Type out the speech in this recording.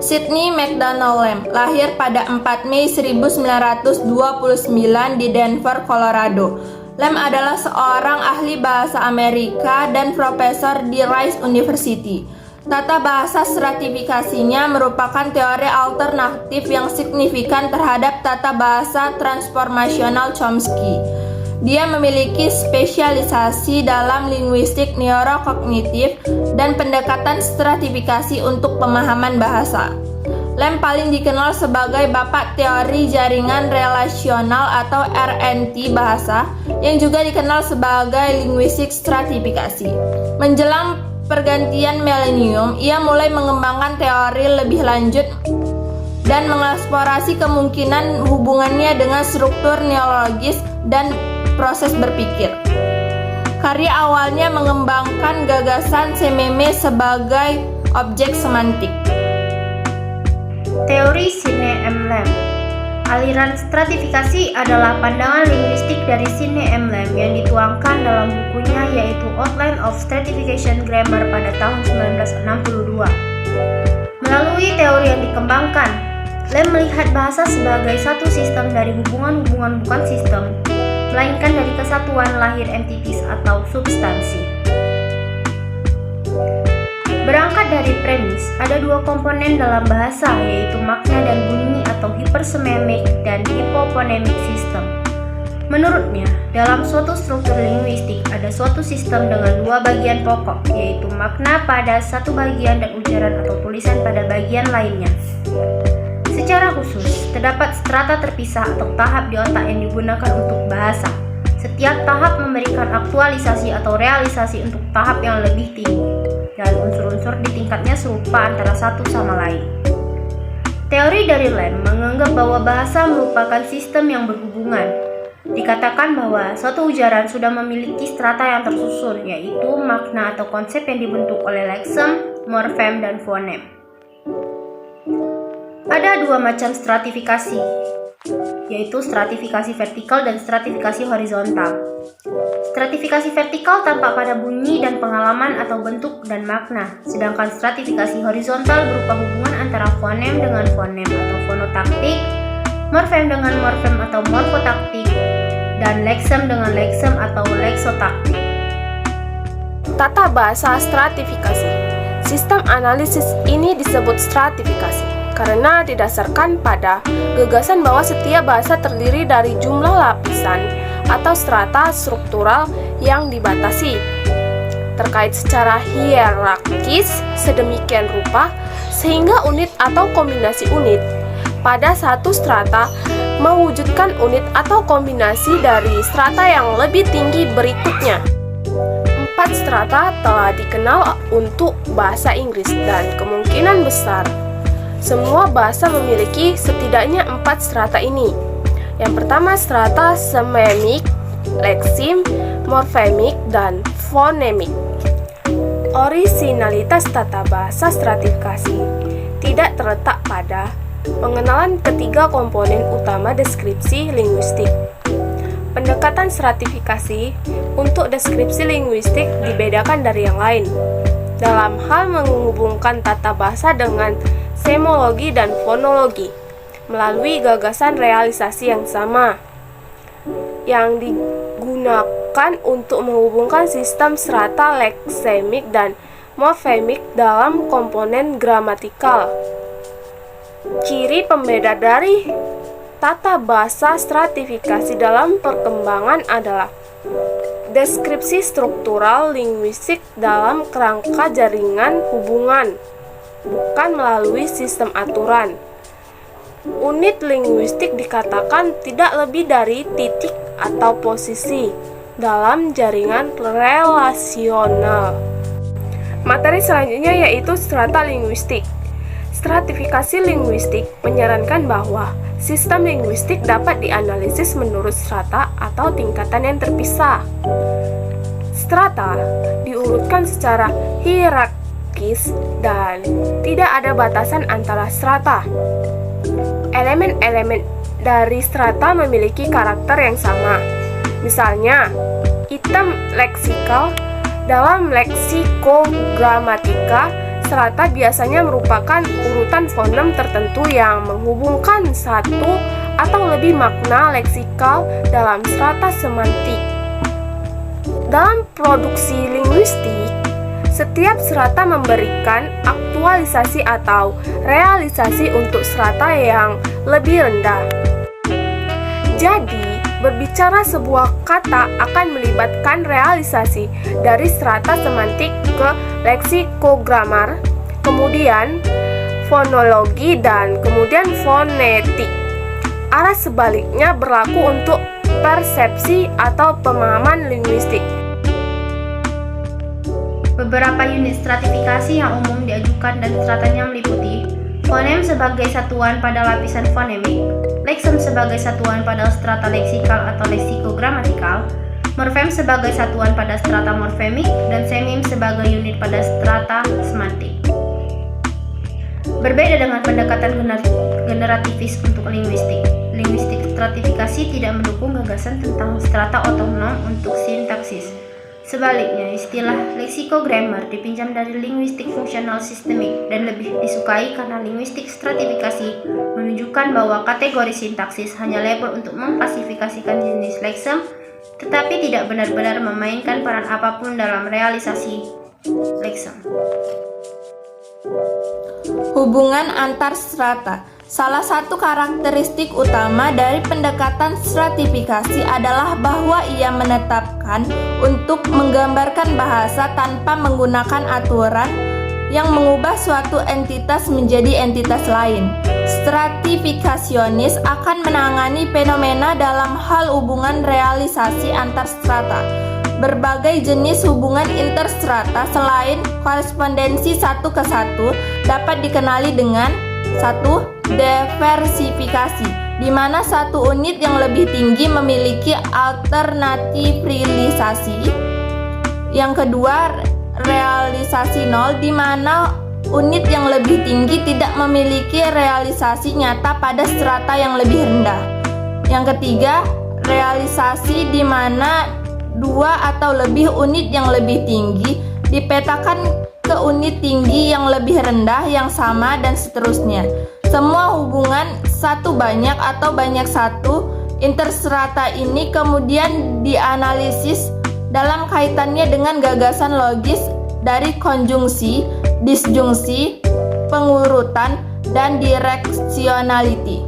Sidney McDonald Lamb lahir pada 4 Mei 1929 di Denver, Colorado. Lamb adalah seorang ahli bahasa Amerika dan profesor di Rice University. Tata bahasa stratifikasinya merupakan teori alternatif yang signifikan terhadap tata bahasa transformasional Chomsky. Dia memiliki spesialisasi dalam linguistik neurokognitif dan pendekatan stratifikasi untuk pemahaman bahasa. Lamb paling dikenal sebagai bapak teori jaringan relasional atau RNT bahasa, yang juga dikenal sebagai linguistik stratifikasi. Menjelang pergantian milenium, ia mulai mengembangkan teori lebih lanjut dan mengeksplorasi kemungkinan hubungannya dengan struktur neologis dan proses berpikir. Karya awalnya mengembangkan gagasan sememe sebagai objek semantik. Teori Sidney M. Lamb. Aliran stratifikasi adalah pandangan linguistik dari Sidney M. Lamb yang dituangkan dalam bukunya yaitu Outline of Stratification Grammar pada tahun 1962. Melalui teori yang dikembangkan, Lamb melihat bahasa sebagai satu sistem dari hubungan-hubungan bukan sistem, melainkan dari kesatuan lahir entities atau substansi. Berangkat dari premis, ada dua komponen dalam bahasa, yaitu makna dan bunyi atau hypersememic dan hypophonemic system. Menurutnya, dalam suatu struktur linguistik ada suatu sistem dengan dua bagian pokok, yaitu makna pada satu bagian dan ujaran atau tulisan pada bagian lainnya. Secara khusus, terdapat strata terpisah atau tahap di otak yang digunakan untuk bahasa. Setiap tahap memberikan aktualisasi atau realisasi untuk tahap yang lebih tinggi, dan unsur-unsur di tingkatnya serupa antara satu sama lain. Teori dari Lamb menganggap bahwa bahasa merupakan sistem yang berhubungan. Dikatakan bahwa suatu ujaran sudah memiliki strata yang tersusun, yaitu makna atau konsep yang dibentuk oleh leksem, morfem, dan fonem. Ada dua macam stratifikasi, yaitu stratifikasi vertikal dan stratifikasi horizontal. Stratifikasi vertikal tampak pada bunyi dan pengalaman atau bentuk dan makna, sedangkan stratifikasi horizontal berupa hubungan antara fonem dengan fonem atau fonotaktik, morfem dengan morfem atau morfotaktik, dan leksem dengan leksem atau leksotaktik. Tata bahasa stratifikasi. Sistem analisis ini disebut stratifikasi karena didasarkan pada gagasan bahwa setiap bahasa terdiri dari jumlah lapisan atau strata struktural yang dibatasi, terkait secara hierarkis sedemikian rupa sehingga unit atau kombinasi unit pada satu strata mewujudkan unit atau kombinasi dari strata yang lebih tinggi berikutnya. 4 strata telah dikenal untuk bahasa Inggris dan kemungkinan besar semua bahasa memiliki setidaknya 4 strata ini. Yang pertama strata sememik, leksim, morfemik, dan fonemik. Orisinalitas tata bahasa stratifikasi tidak terletak pada pengenalan ketiga komponen utama deskripsi linguistik. Pendekatan stratifikasi untuk deskripsi linguistik dibedakan dari yang lain dalam hal menghubungkan tata bahasa dengan semologi dan fonologi melalui gagasan realisasi yang sama yang digunakan untuk menghubungkan sistem strata leksemik dan morfemik dalam komponen gramatikal. Ciri pembeda dari tata bahasa stratifikasi dalam perkembangan adalah deskripsi struktural linguistik dalam kerangka jaringan hubungan, bukan melalui sistem aturan. Unit linguistik dikatakan tidak lebih dari titik atau posisi dalam jaringan relasional. Materi selanjutnya yaitu strata linguistik. Stratifikasi linguistik menyarankan bahwa sistem linguistik dapat dianalisis menurut strata atau tingkatan yang terpisah. Strata diurutkan secara hierarkis dan tidak ada batasan antara strata. Elemen-elemen dari strata memiliki karakter yang sama. Misalnya, item leksikal Dalam leksikogramatika, strata biasanya merupakan urutan fonem tertentu yang menghubungkan satu atau lebih makna leksikal dalam strata semantik. Dalam produksi linguistik, setiap strata memberikan aktualisasi atau realisasi untuk strata yang lebih rendah. Jadi, berbicara sebuah kata akan melibatkan realisasi dari strata semantik ke leksikogramar, kemudian fonologi, dan kemudian fonetik. Arah sebaliknya berlaku untuk persepsi atau pemahaman linguistik. Beberapa unit stratifikasi yang umum diajukan dan stratanya meliputi fonem sebagai satuan pada lapisan fonemik, leksom sebagai satuan pada strata leksikal atau leksikogramatikal, morfem sebagai satuan pada strata morfemik, dan semim sebagai unit pada strata semantik. Berbeda dengan pendekatan generativis untuk linguistik, linguistik stratifikasi tidak mendukung gagasan tentang strata otonom untuk sintaksis. Sebaliknya, istilah leksikogramar dipinjam dari linguistik fungsional sistemik dan lebih disukai karena linguistik stratifikasi menunjukkan bahwa kategori sintaksis hanya label untuk mengklasifikasikan jenis leksom, tetapi tidak benar-benar memainkan peran apapun dalam realisasi leksom. Hubungan antar strata. Salah satu karakteristik utama dari pendekatan stratifikasi adalah bahwa ia menetapkan untuk menggambarkan bahasa tanpa menggunakan aturan yang mengubah suatu entitas menjadi entitas lain. Stratifikasionis akan menangani fenomena dalam hal hubungan realisasi antar strata. Berbagai jenis hubungan interstrata selain korespondensi satu ke satu dapat dikenali dengan 1. Diversifikasi, di mana satu unit yang lebih tinggi memiliki alternatifrilisasi. Yang kedua, realisasi nol, di mana unit yang lebih tinggi tidak memiliki realisasi nyata pada strata yang lebih rendah. Yang ketiga, realisasi di mana dua atau lebih unit yang lebih tinggi dipetakan ke unit tinggi yang lebih rendah yang sama, dan seterusnya. Semua hubungan satu banyak atau banyak satu interstrata ini kemudian dianalisis dalam kaitannya dengan gagasan logis dari konjungsi, disjungsi, pengurutan, dan direksionality.